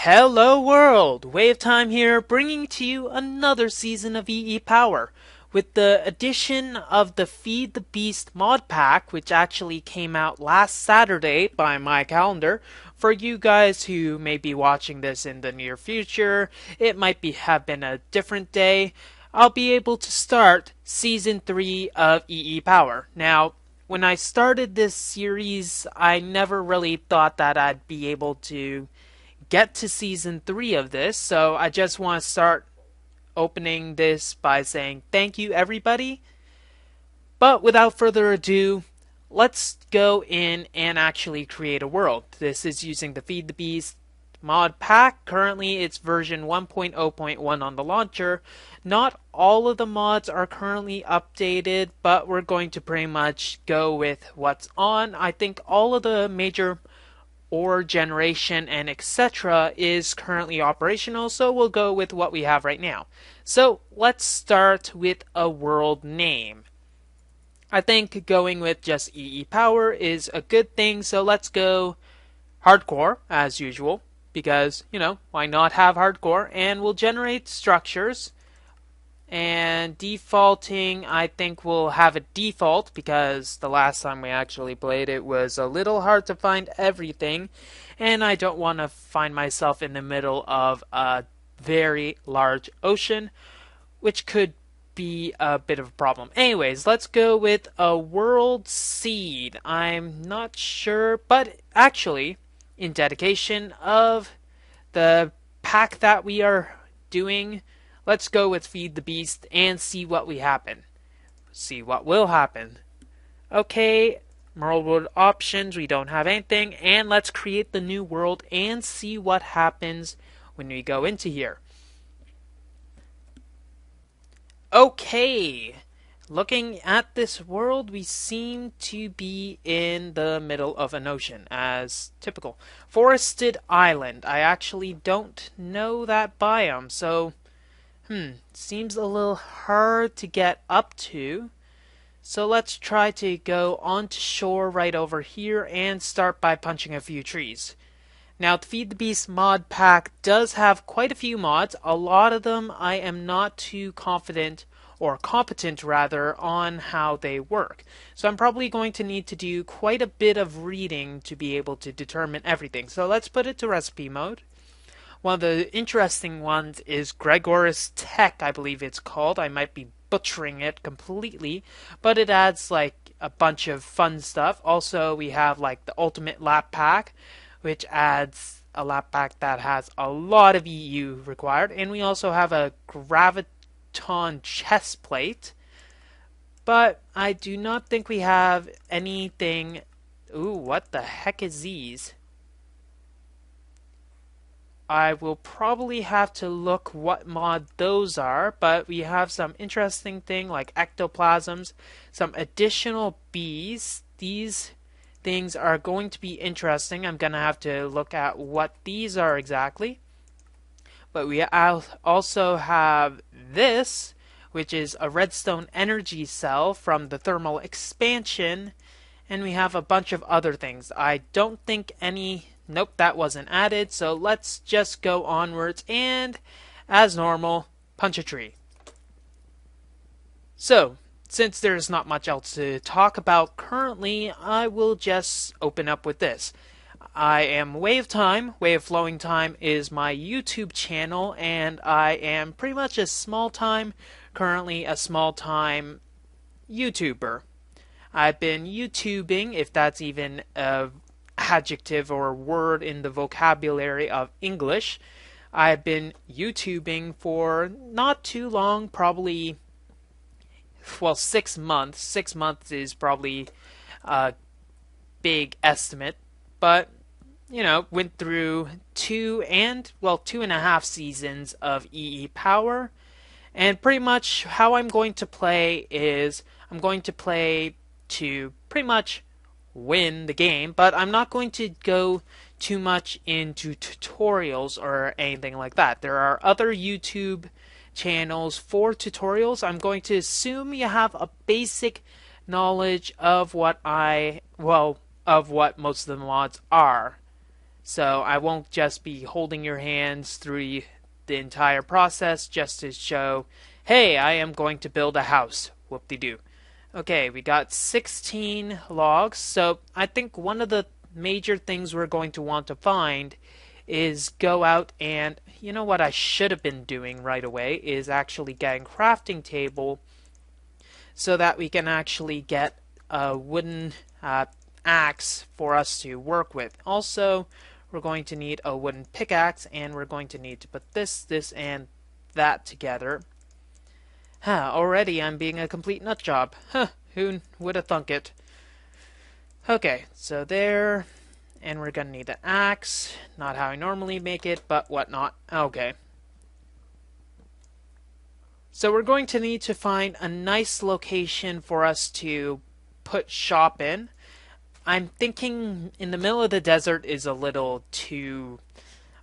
Hello world! WayofTime here, bringing to you another season of EEPower, with the addition of the Feed the Beast mod pack, which actually came out last Saturday by my calendar. For you guys who may be watching this in the near future, it might have been a different day. I'll be able to start Season 3 of EEPower. Now, when I started this series, I never really thought that I'd be able to get to season 3 of this, so I just want to start opening this by saying thank you, everybody. But without further ado, let's go in and actually create a world. This is using the Feed the Beast mod pack. Currently, it's version 1.0.1 on the launcher. Not all of the mods are currently updated, but we're going to pretty much go with what's on. I think all of the major ore generation and etc. is currently operational, so we'll go with what we have right now. So let's start with a world name. I think going with just EEPower is a good thing, so let's go hardcore as usual, because, why not have hardcore? And we'll generate structures. And defaulting, I think we'll have a default because the last time we actually played it was a little hard to find everything, and I don't want to find myself in the middle of a very large ocean, which could be a bit of a problem. Anyways, let's go with a world seed. I'm not sure, but actually, in dedication of the pack that we are doing, let's go with Feed the Beast and see what will happen. Okay, world options, we don't have anything. And let's create the new world and see what happens when we go into here. Okay, looking at this world, we seem to be in the middle of an ocean, as typical. Forested island. I actually don't know that biome, so seems a little hard to get up to. So let's try to go onto shore right over here and start by punching a few trees. Now, the Feed the Beast mod pack does have quite a few mods. A lot of them I am not too confident, or competent rather, on how they work. So I'm probably going to need to do quite a bit of reading to be able to determine everything. So let's put it to recipe mode. One of the interesting ones is Gregor's Tech, I believe it's called. I might be butchering it completely, but it adds like a bunch of fun stuff. Also, we have like the Ultimate Lap Pack, which adds a lap pack that has a lot of EU required. And we also have a Graviton chest plate, but I do not think we have anything. Ooh, what the heck is these? I will probably have to look what mod those are, but we have some interesting thing like ectoplasms, some additional bees. These things are going to be interesting. I'm going to have to look at what these are exactly. But we also have this, which is a redstone energy cell from the thermal expansion, and we have a bunch of other things. I don't think any. Nope, that wasn't added, so let's just go onwards and, as normal, punch a tree. So, since there's not much else to talk about currently, I will just open up with this. I am WayofTime. WayofFlowingTime is my YouTube channel, and I am pretty much currently a small-time YouTuber. I've been YouTubing, if that's even a adjective or word in the vocabulary of English. I've been YouTubing for not too long, probably, 6 months. 6 months is probably a big estimate, but, went through 2.5 seasons of EEPower, and pretty much how I'm going to play is I'm going to play to pretty much win the game, but I'm not going to go too much into tutorials or anything like that. There are other YouTube channels for tutorials. I'm going to assume you have a basic knowledge of what most of the mods are. So I won't just be holding your hands through the entire process just to show, hey, I am going to build a house. Whoop-de-doo. Okay, we got 16 logs. So I think one of the major things we're going to want to find is go out and, you know what I should have been doing right away is actually getting crafting table so that we can actually get a wooden axe for us to work with. Also, we're going to need a wooden pickaxe, and we're going to need to put this, and that together. Already I'm being a complete nut job. Who would have thunk it? Okay, so there, and we're gonna need an axe. Not how I normally make it, but whatnot. Okay. So we're going to need to find a nice location for us to put shop in. I'm thinking in the middle of the desert is a little too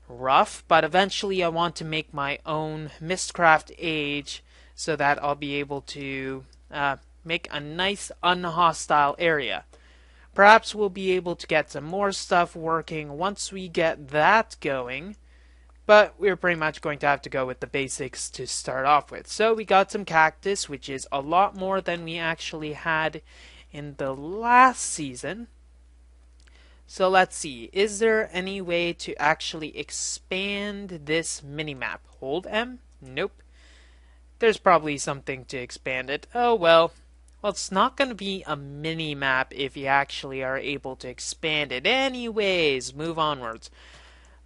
rough, but eventually I want to make my own Mistcraft Age so that I'll be able to make a nice unhostile area. Perhaps we'll be able to get some more stuff working once we get that going, but we're pretty much going to have to go with the basics to start off with. So we got some cactus, which is a lot more than we actually had in the last season. So let's see, is there any way to actually expand this minimap? Hold M? Nope. There's probably something to expand it. Oh well. Well, it's not going to be a mini-map if you actually are able to expand it. Anyways, move onwards.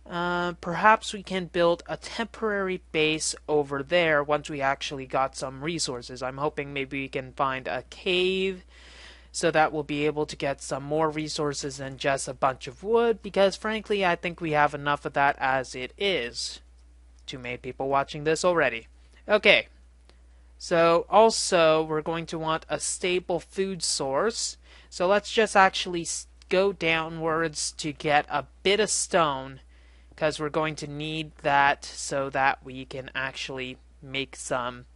Perhaps we can build a temporary base over there once we actually got some resources. I'm hoping maybe we can find a cave so that we'll be able to get some more resources than just a bunch of wood, because frankly I think we have enough of that as it is. Too many people watching this already. Okay. So also we're going to want a stable food source. So let's just actually go downwards to get a bit of stone, because we're going to need that so that we can actually make some,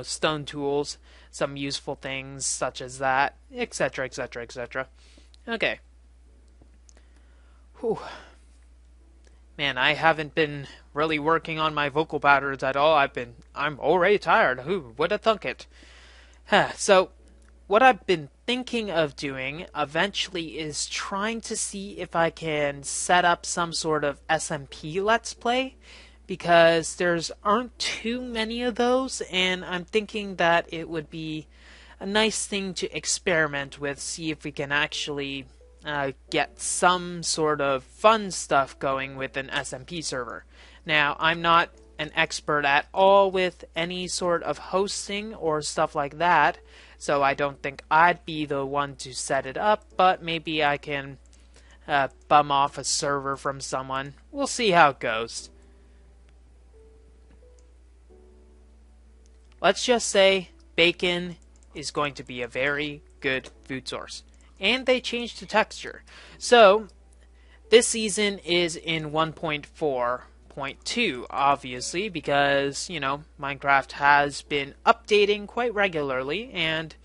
stone tools, some useful things such as that, etc., etc., etc. Okay. Whew. Man, I haven't been really working on my vocal patterns at all. I'm already tired. Who would have thunk it? So, what I've been thinking of doing eventually is trying to see if I can set up some sort of SMP Let's Play, because there's aren't too many of those, and I'm thinking that it would be a nice thing to experiment with, see if we can actually get some sort of fun stuff going with an SMP server. Now, I'm not an expert at all with any sort of hosting or stuff like that, so I don't think I'd be the one to set it up, but maybe I can bum off a server from someone. We'll see how it goes. Let's just say bacon is going to be a very good food source. And they changed the texture. So, this season is in 1.4.2, obviously, because, Minecraft has been updating quite regularly, and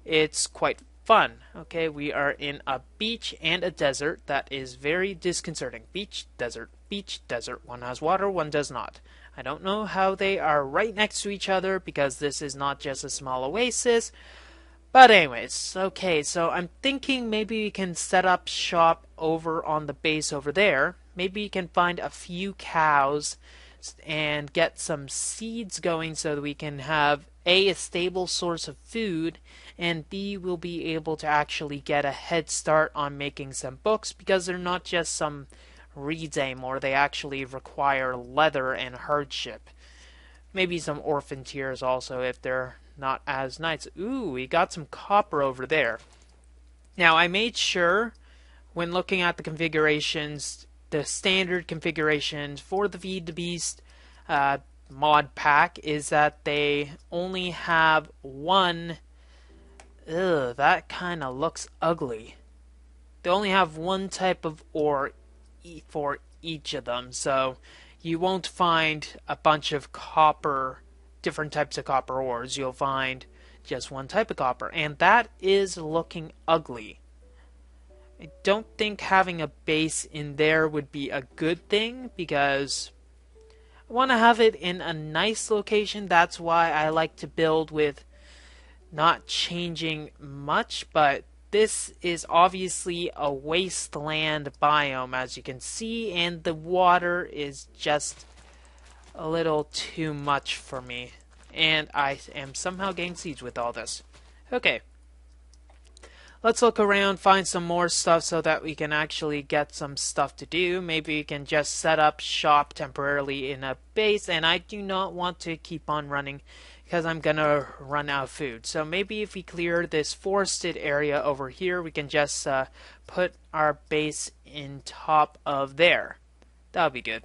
it's quite fun. Okay, we are in a beach and a desert that is very disconcerting. Beach, desert, one has water, one does not. I don't know how they are right next to each other, because this is not just a small oasis. But anyways, okay, so I'm thinking maybe we can set up shop over on the base over there. Maybe we can find a few cows and get some seeds going so that we can have A, a stable source of food, and B, we'll be able to actually get a head start on making some books, because they're not just some reads anymore, they actually require leather and hardship. Maybe some orphan tears also if they're not as nice. Ooh, we got some copper over there. Now, I made sure when looking at the configurations, the standard configurations for the Feed the Beast mod pack is that they only have one. Ugh, that kind of looks ugly. They only have one type of ore for each of them, so you won't find a bunch of different types of copper ores. You'll find just one type of copper, and that is looking ugly. I don't think having a base in there would be a good thing because I want to have it in a nice location. That's why I like to build with not changing much, but this is obviously a wasteland biome, as you can see, and the water is just a little too much for me. And I am somehow getting siege with all this. Okay. Let's look around, find some more stuff so that we can actually get some stuff to do. Maybe we can just set up shop temporarily in a base, and I do not want to keep on running because I'm gonna run out of food. So maybe if we clear this forested area over here, we can just put our base in top of there. That'll be good.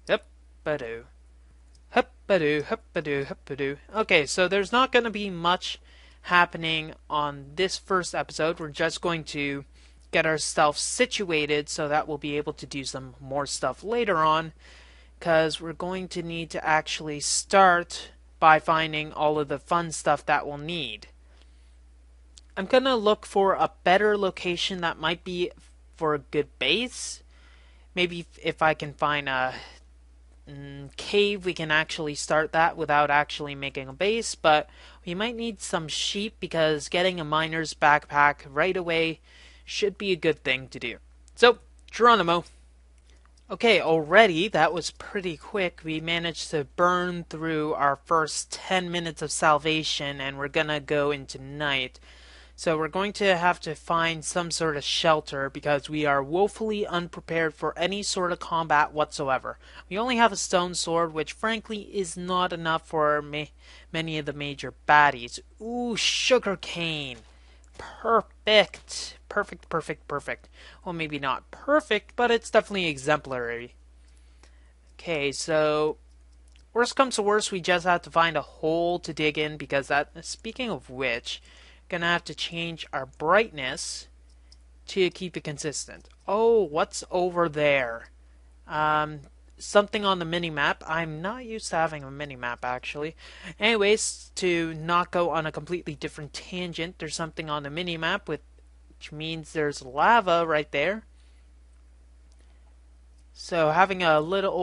Hup-ba-doo. Hup-ba-doo, hup-ba-doo, hup-ba-doo. Okay, so there's not gonna be much happening on this first episode. We're just going to get ourselves situated so that we'll be able to do some more stuff later on, because we're going to need to actually start by finding all of the fun stuff that we'll need. I'm gonna look for a better location that might be for a good base. Maybe if I can find a cave, we can actually start that without actually making a base, but we might need some sheep because getting a miner's backpack right away should be a good thing to do. So, Geronimo. Okay, already that was pretty quick. We managed to burn through our first 10 minutes of salvation and we're gonna go into night. So we're going to have to find some sort of shelter because we are woefully unprepared for any sort of combat whatsoever. We only have a stone sword, which frankly is not enough for many of the major baddies. Ooh, sugarcane. Perfect. Perfect, perfect, perfect. Well, maybe not perfect, but it's definitely exemplary. Okay, so worst comes to worst, we just have to find a hole to dig in because that, speaking of which, gonna have to change our brightness to keep it consistent. Oh, what's over there? Something on the mini-map. I'm not used to having a mini-map, actually. Anyways, to not go on a completely different tangent, there's something on the mini-map, which means there's lava right there. So having a little...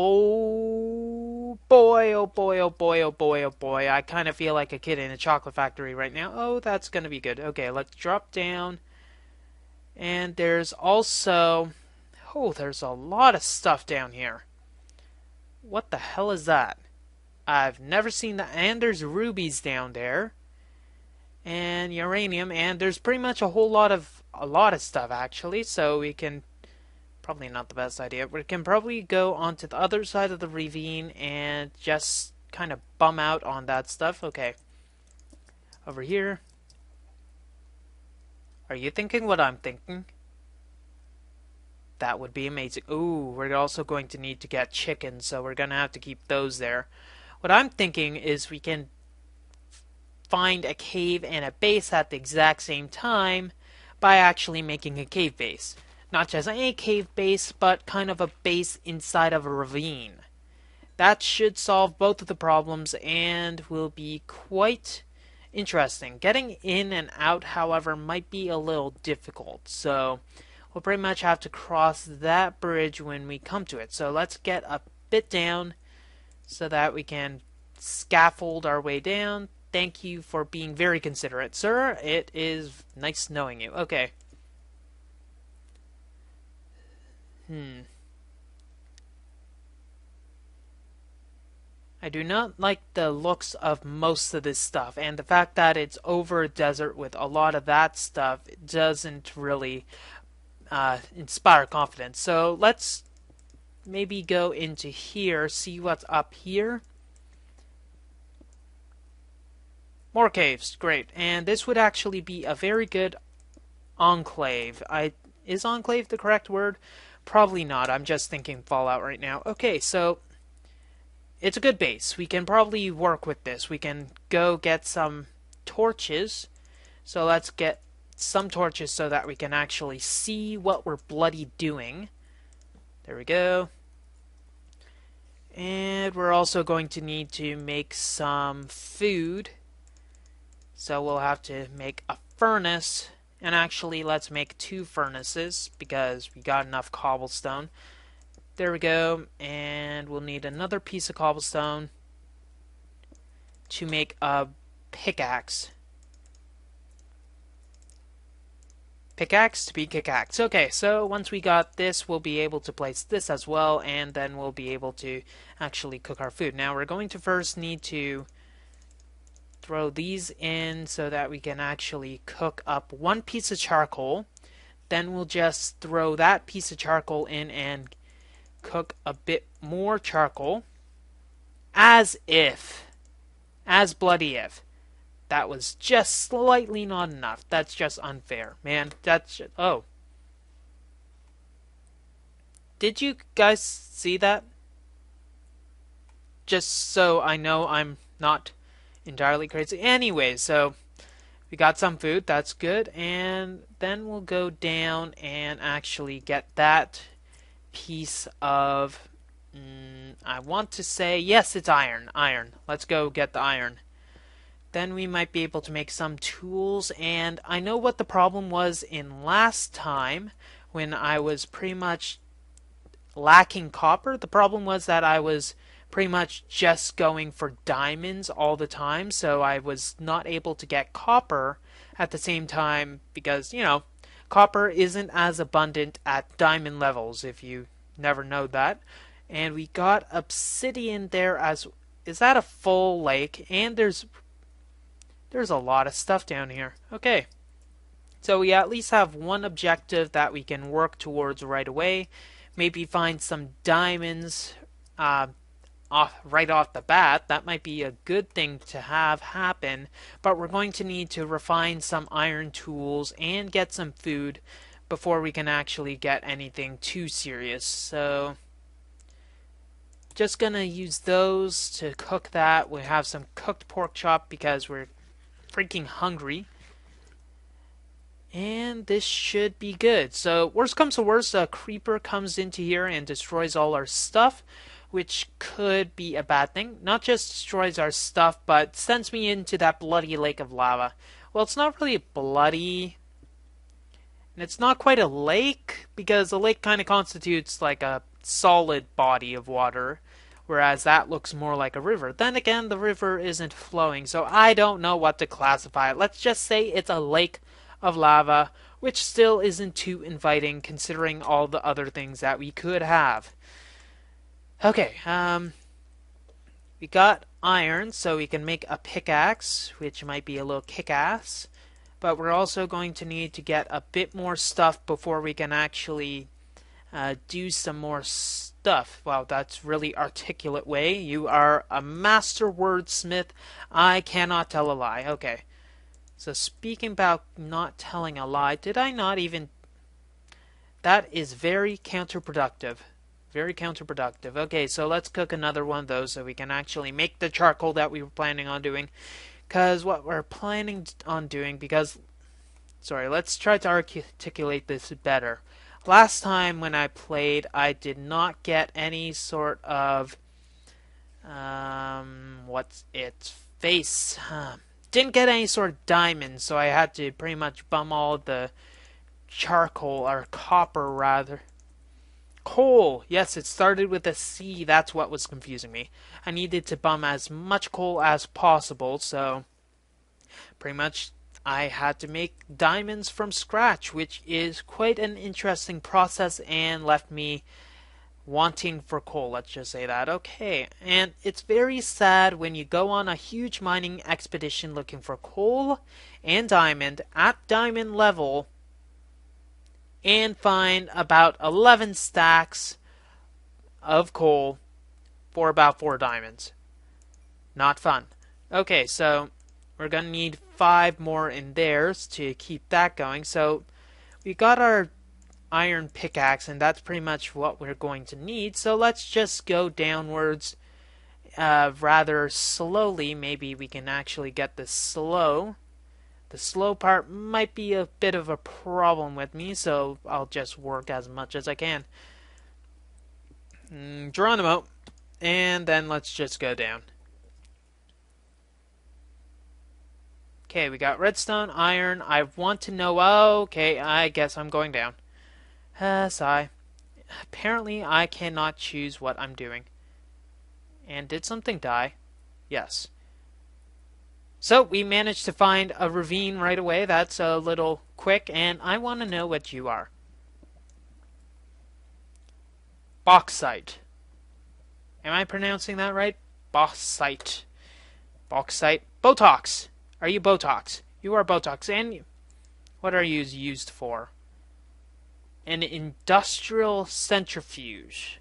Oh boy, oh boy, oh boy, oh boy, oh boy. I kind of feel like a kid in a chocolate factory right now. Oh, that's going to be good. Okay, let's drop down. And there's also... Oh, there's a lot of stuff down here. What the hell is that? I've never seen that. And there's rubies down there. And uranium. And there's pretty much a lot of stuff, actually. So we can... Probably not the best idea. We can probably go onto the other side of the ravine and just kind of bum out on that stuff. Okay. Over here. Are you thinking what I'm thinking? That would be amazing. Ooh, we're also going to need to get chickens, so we're going to have to keep those there. What I'm thinking is we can find a cave and a base at the exact same time by actually making a cave base. Not just a cave base, but kind of a base inside of a ravine. That should solve both of the problems and will be quite interesting. Getting in and out, however, might be a little difficult. So we'll pretty much have to cross that bridge when we come to it. So let's get a bit down so that we can scaffold our way down. Thank you for being very considerate, sir. It is nice knowing you. Okay. I do not like the looks of most of this stuff, and the fact that it's over a desert with a lot of that stuff doesn't really inspire confidence. So let's maybe go into here, see what's up here. More caves, great. And this would actually be a very good enclave. Is enclave the correct word? Probably not. I'm just thinking Fallout right now. Okay, so it's a good base. We can probably work with this. We can go get some torches. So let's get some torches so that we can actually see what we're bloody doing. There we go. And we're also going to need to make some food. So we'll have to make a furnace And actually, let's make 2 furnaces because we got enough cobblestone. There we go. And we'll need another piece of cobblestone to make a pickaxe. Pickaxe to be kickaxe. Okay, so once we got this, we'll be able to place this as well, and then we'll be able to actually cook our food. Now we're going to first need to throw these in so that we can actually cook up 1 piece of charcoal. Then we'll just throw that piece of charcoal in and cook a bit more charcoal. As bloody if. That was just slightly not enough. That's just unfair. Man, that's just, oh. Did you guys see that? Just so I know I'm not entirely crazy. Anyway, so we got some food. That's good. And then we'll go down and actually get that piece of... I want to say, yes, it's iron. Iron. Let's go get the iron. Then we might be able to make some tools, and I know what the problem was in last time when I was pretty much lacking copper. The problem was that I was pretty much just going for diamonds all the time, so I was not able to get copper at the same time because, you know, copper isn't as abundant at diamond levels, if you never know that. And we got obsidian there as... Is that a full lake? And there's a lot of stuff down here. Okay. So we at least have one objective that we can work towards right away. Maybe find some diamonds right off the bat. That might be a good thing to have happen. But we're going to need to refine some iron tools and get some food before we can actually get anything too serious. So just gonna use those to cook that. We have some cooked pork chop because we're freaking hungry. And this should be good. So worst comes to worst, a creeper comes into here and destroys all our stuff, which could be a bad thing. Not just destroys our stuff, but sends me into that bloody lake of lava. Well, it's not really bloody. And it's not quite a lake, because a lake kind of constitutes like a solid body of water, whereas that looks more like a river. Then again, the river isn't flowing, so I don't know what to classify it. Let's just say it's a lake of lava, which still isn't too inviting considering all the other things that we could have. Okay, we got iron, so we can make a pickaxe, which might be a little kick-ass. But we're also going to need to get a bit more stuff before we can actually do some more stuff. Wow, that's really articulate way. You are a master wordsmith. I cannot tell a lie. Okay. So speaking about not telling a lie, did I not even... That is very counterproductive. Very counterproductive. Okay, so let's cook another one of those so we can actually make the charcoal that we were planning on doing. Because what we're planning on doing, because... Sorry, let's try to articulate this better. Last time when I played, I did not get any sort of... what's its face? Didn't get any sort of diamonds, so I had to pretty much bum all the charcoal, or copper rather. Coal! Yes, it started with a C, that's what was confusing me. I needed to bum as much coal as possible, so pretty much I had to make diamonds from scratch, which is quite an interesting process and left me wanting for coal, let's just say that. Okay, and it's very sad when you go on a huge mining expedition looking for coal and diamond at diamond level and find about 11 stacks of coal for about 4 diamonds. Not fun. Okay, so we're going to need 5 more in there to keep that going. So we got our iron pickaxe, and that's pretty much what we're going to need. So let's just go downwards rather slowly. Maybe we can actually get this slow. The slow part might be a bit of a problem with me, so I'll just work as much as I can. Geronimo. And then let's just go down. Okay, we got redstone, iron. I want to know. Oh, okay, I guess I'm going down. Sigh. Apparently, I cannot choose what I'm doing. And did something die? Yes. So, we managed to find a ravine right away. That's a little quick, and I want to know what you are. Bauxite. Am I pronouncing that right? Bauxite. Bauxite. Botox. Are you Botox? You are Botox. And what are you used for? An industrial centrifuge.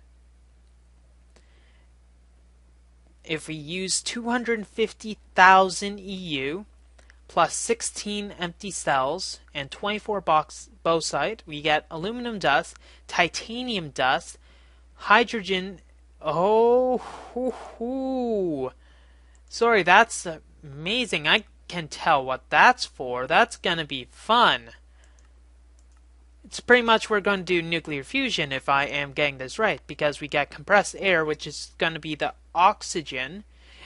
If we use 250,000 EU plus 16 empty cells and 24 bauxite, we get aluminum dust, titanium dust, hydrogen. Oh, hoo, hoo. Sorry, that's amazing. I can tell what that's for. That's gonna be fun. It's pretty much we're going to do nuclear fusion if I am getting this right, because we get compressed air, which is going to be the oxygen,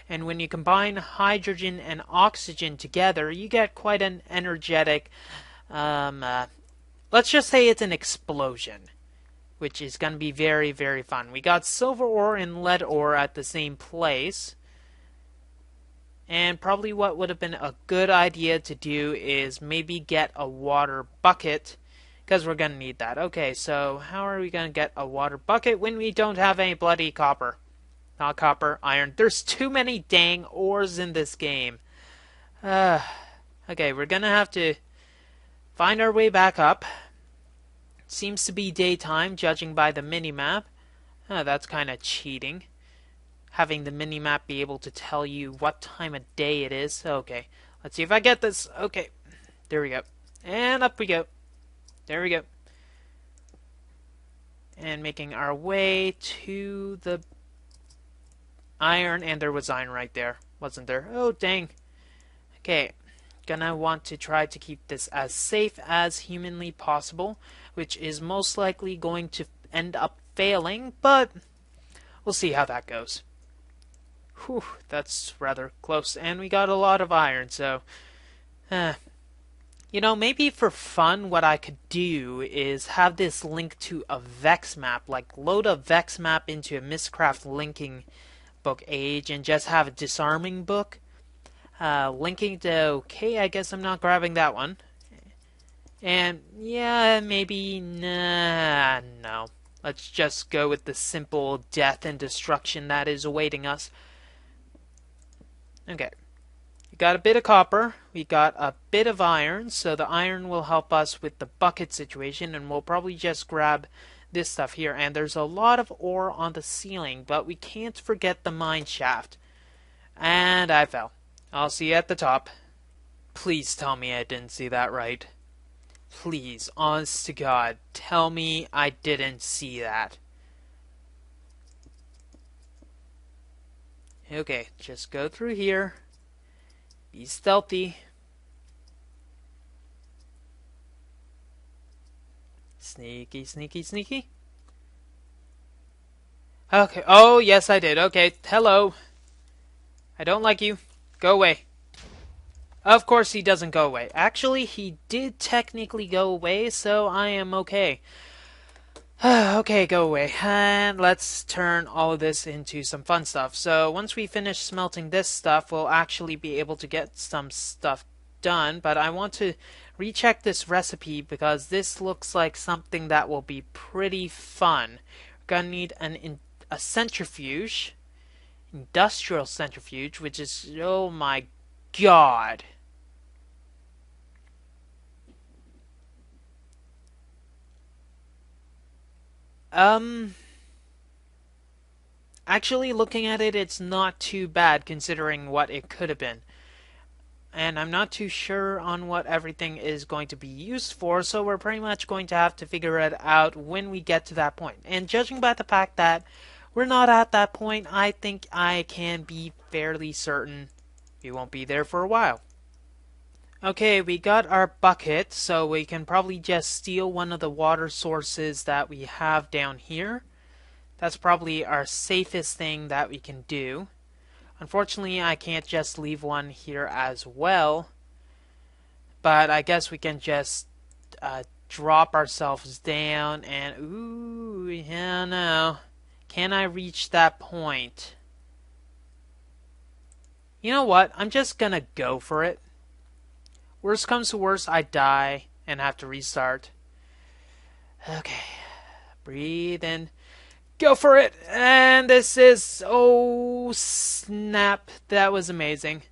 and when you combine hydrogen and oxygen together, you get quite an energetic, let's just say it's an explosion, which is going to be very, very fun. We got silver ore and lead ore at the same place. And probably what would have been a good idea to do is maybe get a water bucket, because we're going to need that. Okay, so how are we going to get a water bucket when we don't have any bloody copper? Not copper, iron. There's too many dang ores in this game. Okay, we're going to have to find our way back up. Seems to be daytime, judging by the mini-map. That's kind of cheating. Having the mini-map be able to tell you what time of day it is. Okay, let's see if I get this. Okay, there we go. And up we go. There we go. And making our way to the iron, and there was iron right there, wasn't there? Oh, dang. Okay, gonna want to try to keep this as safe as humanly possible, which is most likely going to end up failing, but we'll see how that goes. Whew, that's rather close, and we got a lot of iron, so you know, maybe for fun, what I could do is have this link to a Vex map, like load a Vex map into a Mistcraft linking book age and just have a disarming book. Linking to, okay, I guess I'm not grabbing that one. And, yeah, maybe, nah, no. Let's just go with the simple death and destruction that is awaiting us. Okay. We got a bit of copper, we got a bit of iron, so the iron will help us with the bucket situation, and we'll probably just grab this stuff here. And there's a lot of ore on the ceiling, but we can't forget the mine shaft. And I fell. I'll see you at the top. Please tell me I didn't see that right. Please, honest to God, tell me I didn't see that. Okay, just go through here. Be stealthy. Sneaky, sneaky, sneaky. Okay. Oh, yes, I did. Okay. Hello. I don't like you. Go away. Of course he doesn't go away. Actually, he did technically go away, so I am okay. Okay, go away. And let's turn all of this into some fun stuff. So once we finish smelting this stuff, we'll actually be able to get some stuff done. But I want to recheck this recipe because this looks like something that will be pretty fun. We're gonna need a centrifuge, industrial centrifuge, which is, oh my god. Actually, looking at it, it's not too bad considering what it could have been. And I'm not too sure on what everything is going to be used for, so we're pretty much going to have to figure it out when we get to that point. And judging by the fact that we're not at that point, I think I can be fairly certain we won't be there for a while. Okay, we got our bucket, so we can probably just steal one of the water sources that we have down here. That's probably our safest thing that we can do. Unfortunately, I can't just leave one here as well, but I guess we can just drop ourselves down and ooh, yeah, no. Can I reach that point? You know what? I'm just gonna go for it. Worst comes to worst, I die and have to restart. Okay. Breathe in. Go for it! And this is... oh, snap. That was amazing.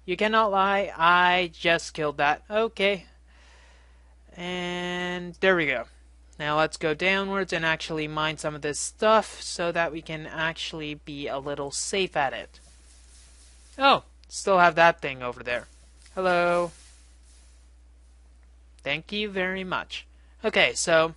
You cannot lie. I just killed that. Okay. And there we go. Now let's go downwards and actually mine some of this stuff so that we can actually be a little safe at it. Oh, still have that thing over there. Hello. Thank you very much. Okay, so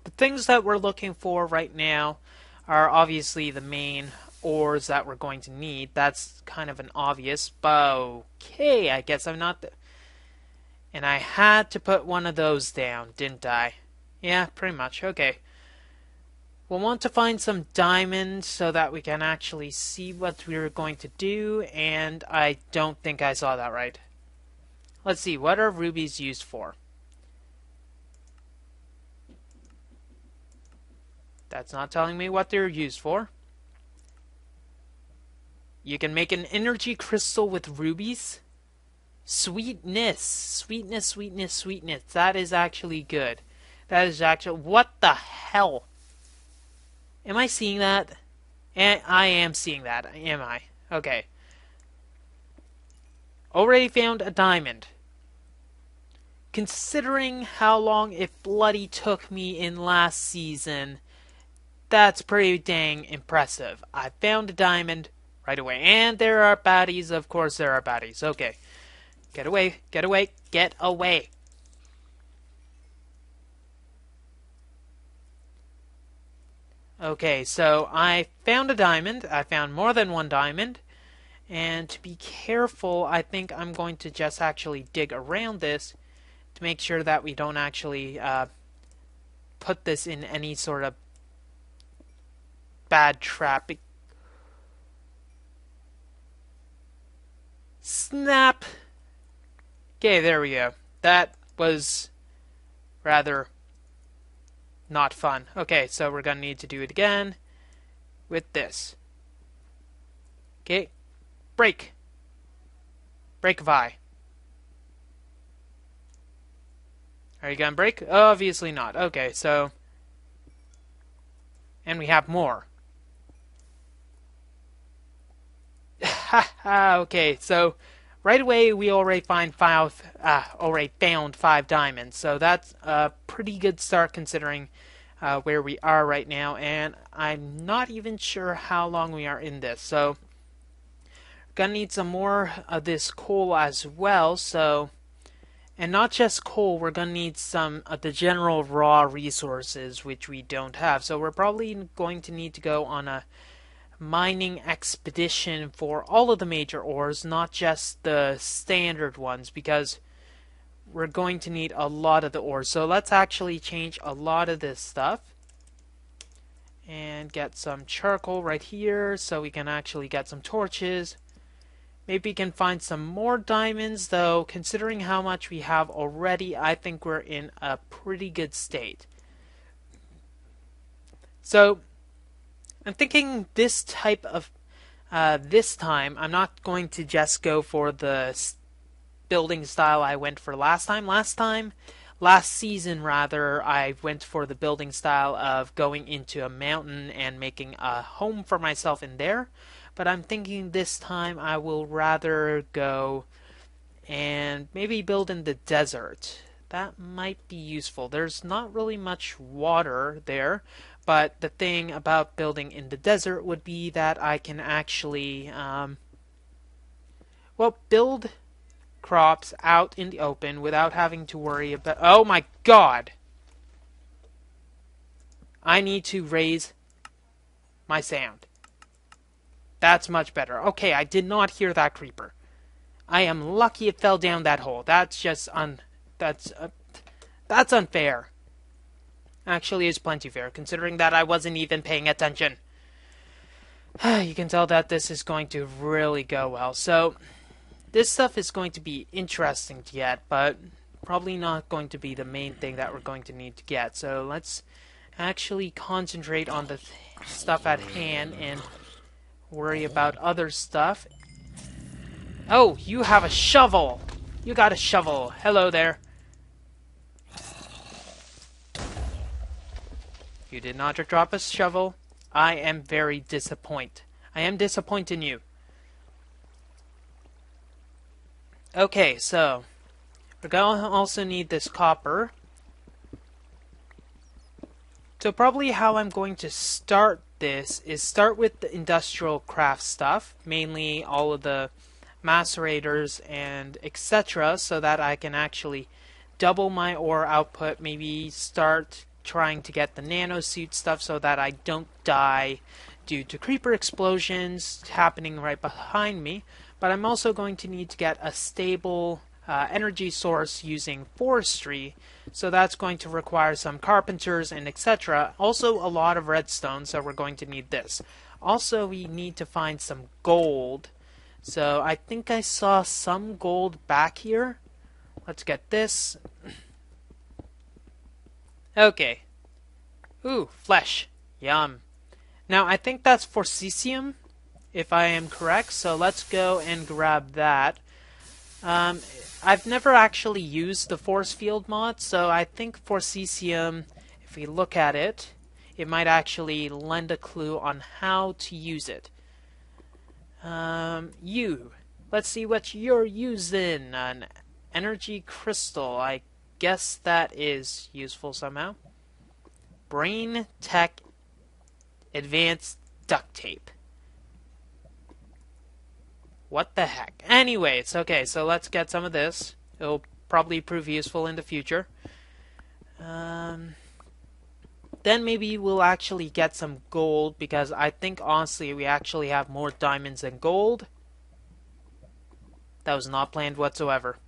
the things that we're looking for right now are obviously the main ores that we're going to need. That's kind of an obvious, but okay, I guess I'm not... and I had to put one of those down, didn't I? Yeah, pretty much. Okay. We'll want to find some diamonds so that we can actually see what we're going to do, and I don't think I saw that right. Let's see, what are rubies used for? That's not telling me what they're used for. You can make an energy crystal with rubies? Sweetness. Sweetness, sweetness, sweetness. That is actually good. That is actually... what the hell? Am I seeing that? I am seeing that, am I? Okay. Already found a diamond. Considering how long it bloody took me in last season, that's pretty dang impressive. I found a diamond right away. And there are baddies. Of course there are baddies. Okay. Get away. Get away. Get away. Okay, so I found a diamond. I found more than one diamond. And to be careful, I think I'm going to just actually dig around this to make sure that we don't actually put this in any sort of bad trap. Snap! Okay, there we go. That was rather not fun. Okay, so we're going to need to do it again with this. Okay, break. Break Vi. Are you going to break? Obviously not. Okay, so... and we have more. Okay, so right away we already found five diamonds, so that's a pretty good start considering where we are right now, and I'm not even sure how long we are in this, so gonna need some more of this coal as well, so, and not just coal, we're gonna need some of the general raw resources which we don't have, so we're probably going to need to go on a mining expedition for all of the major ores, not just the standard ones, because we're going to need a lot of the ores. So let's actually change a lot of this stuff and get some charcoal right here so we can actually get some torches. Maybe we can find some more diamonds, though considering how much we have already, I think we're in a pretty good state. So I'm thinking this type of, this time, I'm not going to just go for the building style I went for last time. Last season rather, I went for the building style of going into a mountain and making a home for myself in there. But I'm thinking this time I will rather go and maybe build in the desert. That might be useful. There's not really much water there. But the thing about building in the desert would be that I can actually, well, build crops out in the open without having to worry about... oh my god! I need to raise my sound. That's much better. Okay, I did not hear that creeper. I am lucky it fell down that hole. That's just that's unfair. Actually, it's plenty fair, considering that I wasn't even paying attention. You can tell that this is going to really go well. So, This stuff is going to be interesting to get, but probably not going to be the main thing that we're going to need to get. So let's actually concentrate on the stuff at hand and worry about other stuff. Oh, you have a shovel! You got a shovel. Hello there. You did not drop a shovel. I am very disappointed. I am disappointed in you. Okay, so we're going to also need this copper. So probably how I'm going to start this is start with the industrial craft stuff, mainly all of the macerators and etc., so that I can actually double my ore output, maybe start trying to get the nanosuit stuff so that I don't die due to creeper explosions happening right behind me. But I'm also going to need to get a stable energy source using forestry, so that's going to require some carpenters and etc. Also a lot of redstone, so we're going to need this. Also, we need to find some gold. So I think I saw some gold back here. Let's get this. Okay. Ooh, flesh. Yum. Now I think that's for cesium, if I am correct, so let's go and grab that. I've never actually used the force field mod, so I think for cesium, if we look at it, it might actually lend a clue on how to use it. Let's see what you're using. An energy crystal. I guess that is useful somehow. Brain Tech Advanced Duct Tape. What the heck? Anyway, it's okay, so let's get some of this. It'll probably prove useful in the future. Then maybe we'll actually get some gold, because I think honestly we actually have more diamonds than gold. That was not planned whatsoever.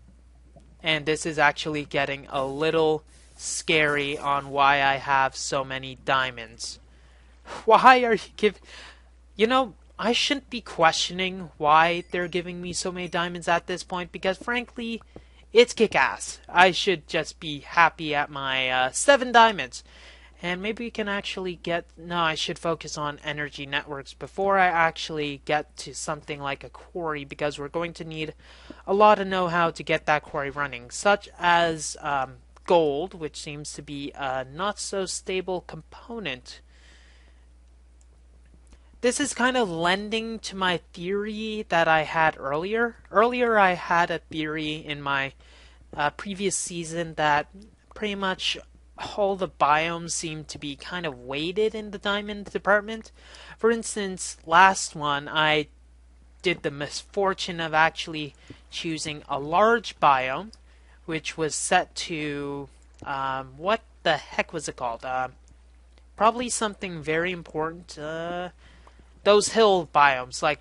And this is actually getting a little scary on why I have so many diamonds. Why are you giving... You know, I shouldn't be questioning why they're giving me so many diamonds at this point, because frankly, it's kick-ass. I should just be happy at my 7 diamonds. And maybe we can actually get... No, I should focus on energy networks before I actually get to something like a quarry, because we're going to need a lot of know-how to get that quarry running, such as gold, which seems to be a not-so-stable component. This is kind of lending to my theory that I had earlier. Earlier I had a theory in my previous season that pretty much all the biomes seem to be kind of weighted in the diamond department. For instance, last one I did the misfortune of actually choosing a large biome, which was set to, what the heck was it called? Probably something very important. Those hill biomes, like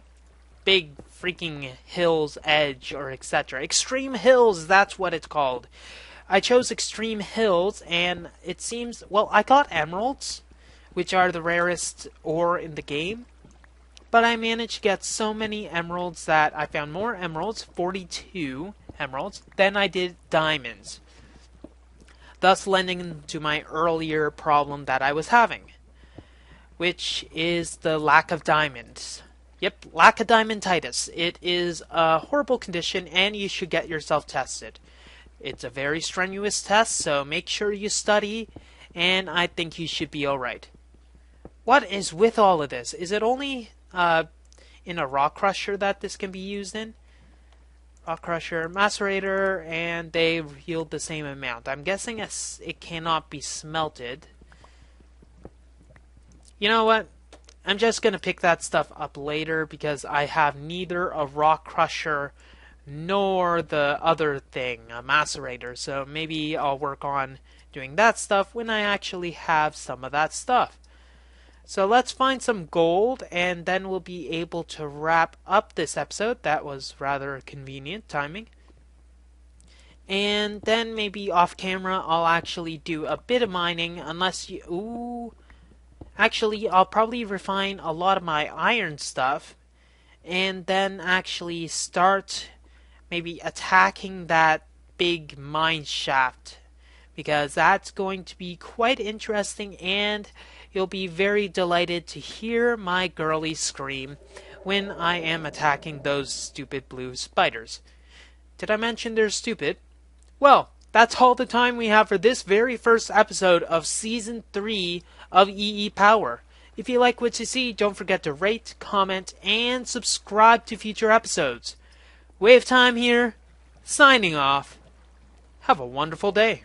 big freaking hills edge or etc. Extreme hills, that's what it's called. I chose extreme hills, and it seems, well, I got emeralds, which are the rarest ore in the game, but I managed to get so many emeralds that I found more emeralds, 42 emeralds, than I did diamonds, thus lending to my earlier problem that I was having, which is the lack of diamonds. Yep, lack of diamonditis. It is a horrible condition, and you should get yourself tested. It's a very strenuous test, so make sure you study, and I think you should be alright. What is with all of this? Is it only in a rock crusher that this can be used in? Rock crusher, macerator, and they yield the same amount. I'm guessing it cannot be smelted. You know what? I'm just going to pick that stuff up later, because I have neither a rock crusher nor the other thing, a macerator, so maybe I'll work on doing that stuff when I actually have some of that stuff. So let's find some gold, and then we'll be able to wrap up this episode. That was rather convenient timing. And then maybe off camera I'll actually do a bit of mining, unless you... Ooh... Actually, I'll probably refine a lot of my iron stuff, and then actually start maybe attacking that big mine shaft, because that's going to be quite interesting, and you'll be very delighted to hear my girly scream when I am attacking those stupid blue spiders. Did I mention they're stupid? Well, that's all the time we have for this very first episode of Season 3 of EEPower. If you like what you see, don't forget to rate, comment, and subscribe to future episodes. WayofTime here, signing off. Have a wonderful day.